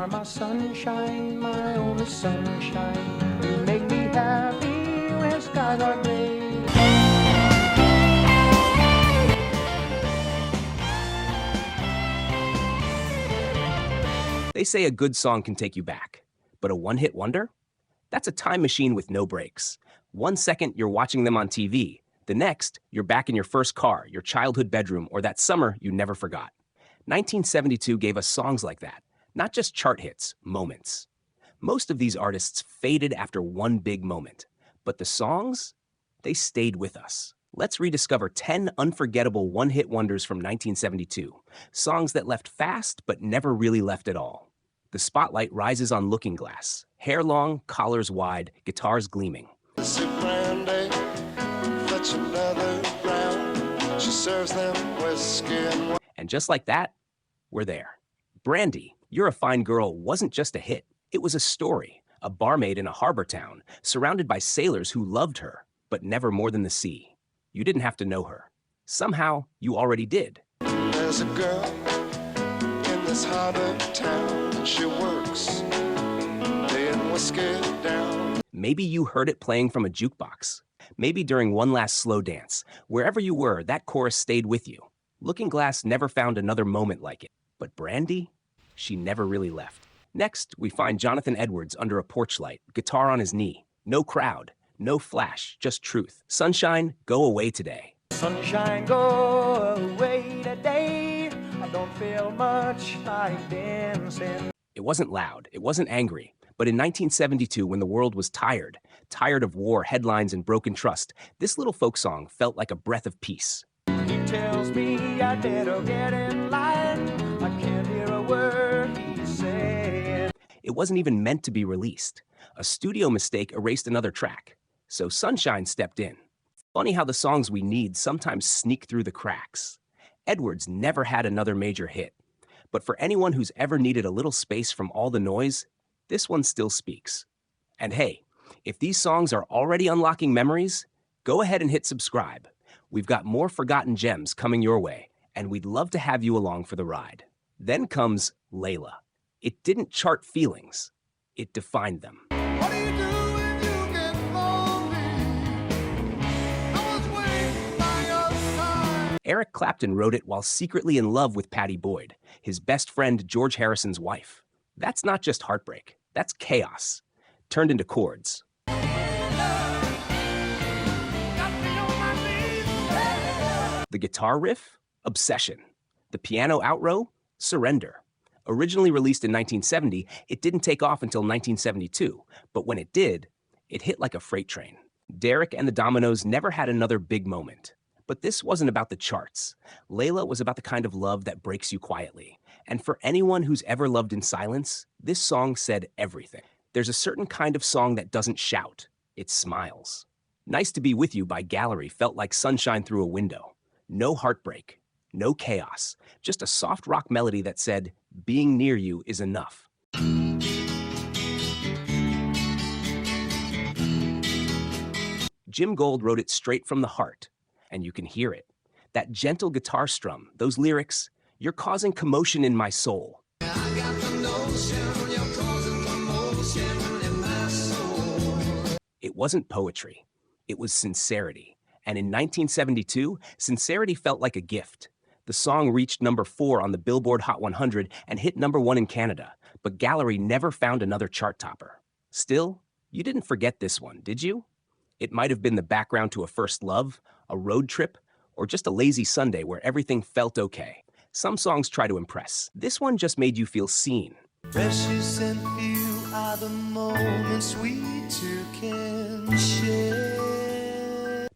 are my sunshine, my only sunshine. You make me happy when skies are gray. They say a good song can take you back, but a one-hit wonder? That's a time machine with no brakes. 1 second, you're watching them on TV. The next, you're back in your first car, your childhood bedroom, or that summer you never forgot. 1972 gave us songs like that, not just chart hits, moments. Most of these artists faded after one big moment, but the songs, they stayed with us. Let's rediscover 10 unforgettable one-hit wonders from 1972, songs that left fast but never really left at all. The spotlight rises on Looking Glass, hair long, collars wide, guitars gleaming. And just like that, we're there. Brandy, You're a Fine Girl wasn't just a hit, it was a story, a barmaid in a harbor town, surrounded by sailors who loved her, but never more than the sea. You didn't have to know her. Somehow, you already did. There's a girl in this harbor town, and she works laying whiskey down. Maybe you heard it playing from a jukebox. Maybe during one last slow dance. Wherever you were, that chorus stayed with you. Looking Glass never found another moment like it. But Brandy? She never really left. Next, we find Jonathan Edwards under a porch light, guitar on his knee. No crowd. No flash, just truth. Sunshine, go away today. Sunshine, go away today. I don't feel much like dancing. It wasn't loud, it wasn't angry. But in 1972, when the world was tired of war, headlines, and broken trust, this little folk song felt like a breath of peace. He tells me I better get in line. I can't hear a word he's saying. It wasn't even meant to be released. A studio mistake erased another track. So Sunshine stepped in. Funny how the songs we need sometimes sneak through the cracks. Edwards never had another major hit. But for anyone who's ever needed a little space from all the noise, this one still speaks. And hey, if these songs are already unlocking memories, go ahead and hit subscribe. We've got more forgotten gems coming your way, and we'd love to have you along for the ride. Then comes Layla. It didn't chart feelings, it defined them. What do you do when you get lonely? I was waiting by your side. Eric Clapton wrote it while secretly in love with Pattie Boyd, his best friend George Harrison's wife. That's not just heartbreak, that's chaos, turned into chords. The guitar riff, Obsession. The piano outro, Surrender. Originally released in 1970, it didn't take off until 1972, but when it did, it hit like a freight train. Derek and the Dominoes never had another big moment. But this wasn't about the charts. Layla was about the kind of love that breaks you quietly. And for anyone who's ever loved in silence, this song said everything. There's a certain kind of song that doesn't shout, it smiles. Nice to Be With You by Gallery felt like sunshine through a window. No heartbreak, no chaos, just a soft rock melody that said, being near you is enough. Jim Gold wrote it straight from the heart, and you can hear it. That gentle guitar strum, those lyrics, you're causing commotion in my soul. I got the notion you're causing commotion in my soul. It wasn't poetry, it was sincerity. And in 1972, sincerity felt like a gift. The song reached number 4 on the Billboard Hot 100 and hit number 1 in Canada, but Gallery never found another chart topper. Still, you didn't forget this one, did you? It might have been the background to a first love, a road trip, or just a lazy Sunday where everything felt okay. Some songs try to impress. This one just made you feel seen. Precious and few are the moments we two can share.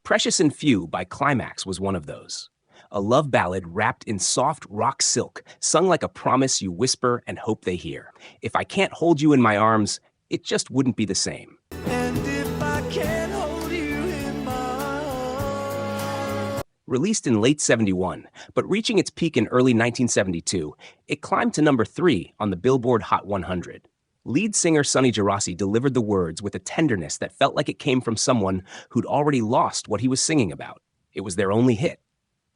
Precious and Few by Climax was one of those. A love ballad wrapped in soft rock silk, sung like a promise you whisper and hope they hear. If I can't hold you in my arms, it just wouldn't be the same. And if I can't hold you in my arms. Released in late 71, but reaching its peak in early 1972, it climbed to number 3 on the Billboard Hot 100. Lead singer Sonny Gerasi delivered the words with a tenderness that felt like it came from someone who'd already lost what he was singing about. It was their only hit.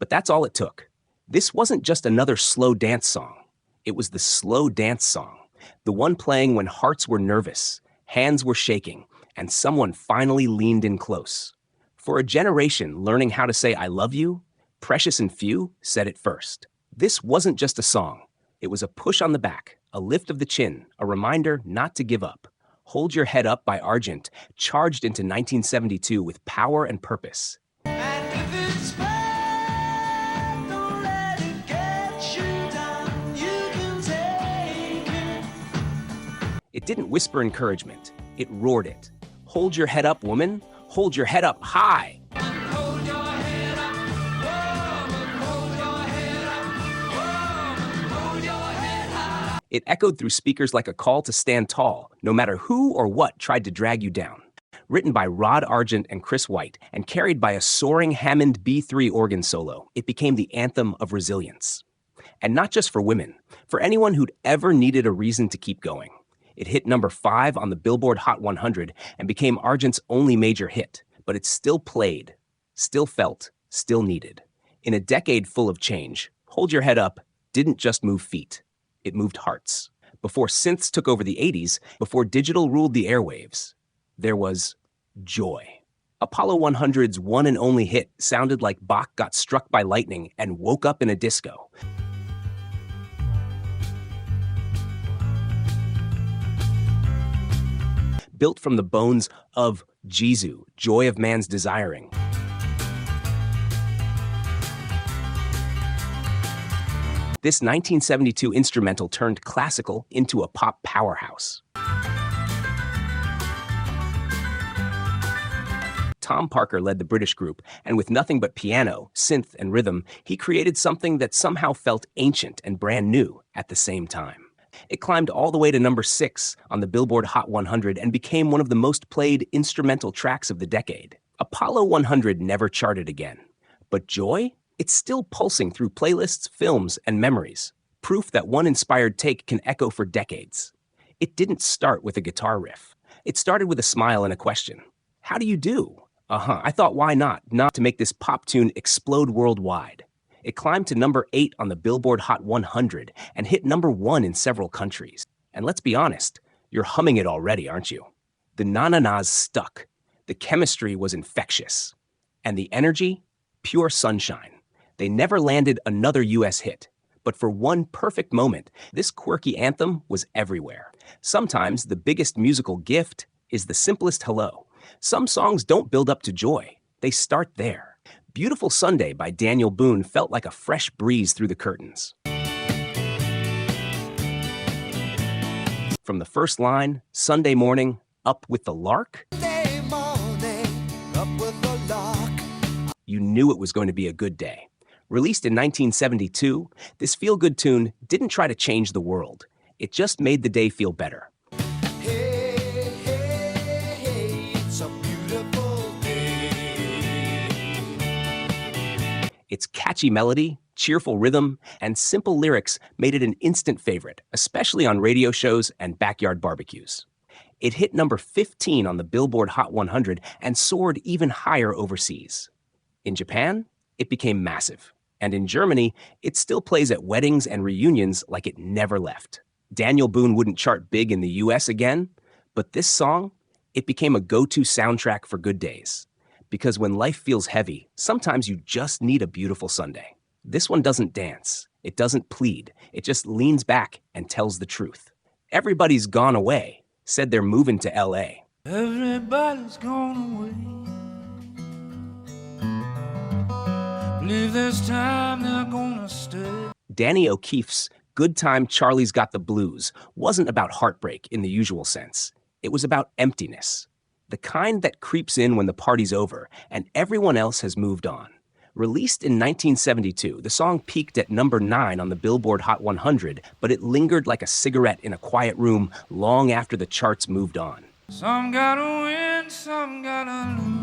But that's all it took. This wasn't just another slow dance song. It was the slow dance song. The one playing when hearts were nervous, hands were shaking, and someone finally leaned in close. For a generation learning how to say I love you, Precious and Few said it first. This wasn't just a song. It was a push on the back, a lift of the chin, a reminder not to give up. Hold Your Head Up by Argent charged into 1972 with power and purpose. And if it's bad, don't let it get you down. You can take it. It didn't whisper encouragement. It roared it. Hold your head up, woman. Hold your head up high. Hold your head up, woman. Hold your head up, woman. Hold your head high. It echoed through speakers like a call to stand tall, no matter who or what tried to drag you down. Written by Rod Argent and Chris White and carried by a soaring Hammond B3 organ solo, it became the anthem of resilience. And not just for women, for anyone who'd ever needed a reason to keep going. It hit number 5 on the Billboard Hot 100 and became Argent's only major hit, but it still played, still felt, still needed. In a decade full of change, Hold Your Head Up didn't just move feet, it moved hearts. Before synths took over the 80s, before digital ruled the airwaves, there was joy. Apollo 100's one and only hit sounded like Bach got struck by lightning and woke up in a disco. Built from the bones of Jesu, Joy of Man's Desiring. This 1972 instrumental turned classical into a pop powerhouse. Tom Parker led the British group, and with nothing but piano, synth, and rhythm, he created something that somehow felt ancient and brand new at the same time. It climbed all the way to number 6 on the Billboard Hot 100 and became one of the most played instrumental tracks of the decade. Apollo 100 never charted again. But Joy? It's still pulsing through playlists, films, and memories. Proof that one inspired take can echo for decades. It didn't start with a guitar riff. It started with a smile and a question. How do you do? I thought why not to make this pop tune explode worldwide. It climbed to number 8 on the Billboard Hot 100 and hit number 1 in several countries. And let's be honest, you're humming it already, aren't you? The na-na-nas stuck. The chemistry was infectious. And the energy? Pure sunshine. They never landed another US hit. But for one perfect moment, this quirky anthem was everywhere. Sometimes the biggest musical gift is the simplest hello. Some songs don't build up to joy. They start there. Beautiful Sunday by Daniel Boone felt like a fresh breeze through the curtains. From the first line, Sunday morning, up with the lark, Sunday morning, up with the lark. you knew it was going to be a good day. Released in 1972, this feel-good tune didn't try to change the world. It just made the day feel better. Hey, hey, hey, it's a beautiful day. Its catchy melody, cheerful rhythm, and simple lyrics made it an instant favorite, especially on radio shows and backyard barbecues. It hit number 15 on the Billboard Hot 100 and soared even higher overseas. In Japan, it became massive. And in Germany, it still plays at weddings and reunions like it never left. Daniel Boone wouldn't chart big in the US again, but this song, it became a go-to soundtrack for good days. Because when life feels heavy, sometimes you just need a beautiful Sunday. This one doesn't dance, it doesn't plead, it just leans back and tells the truth. Everybody's gone away, said they're moving to LA. Everybody's gone away. Believe this time they're gonna stay. Danny O'Keefe's Good Time Charlie's Got the Blues wasn't about heartbreak in the usual sense. It was about emptiness. The kind that creeps in when the party's over and everyone else has moved on. Released in 1972, the song peaked at number 9 on the Billboard Hot 100, but it lingered like a cigarette in a quiet room long after the charts moved on. Some gotta win, some gotta lose.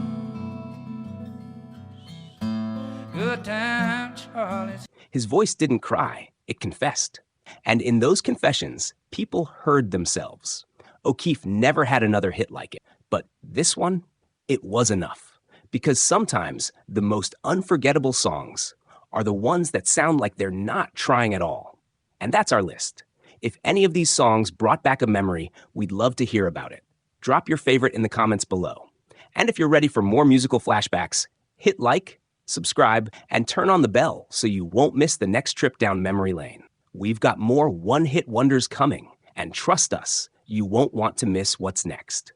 Good time, Charlie's. His voice didn't cry, it confessed. And in those confessions, people heard themselves. O'Keefe never had another hit like it, but this one, it was enough. Because sometimes the most unforgettable songs are the ones that sound like they're not trying at all. And that's our list. If any of these songs brought back a memory, we'd love to hear about it. Drop your favorite in the comments below. And if you're ready for more musical flashbacks, hit like, subscribe, and turn on the bell so you won't miss the next trip down memory lane. We've got more one-hit wonders coming, and trust us, you won't want to miss what's next.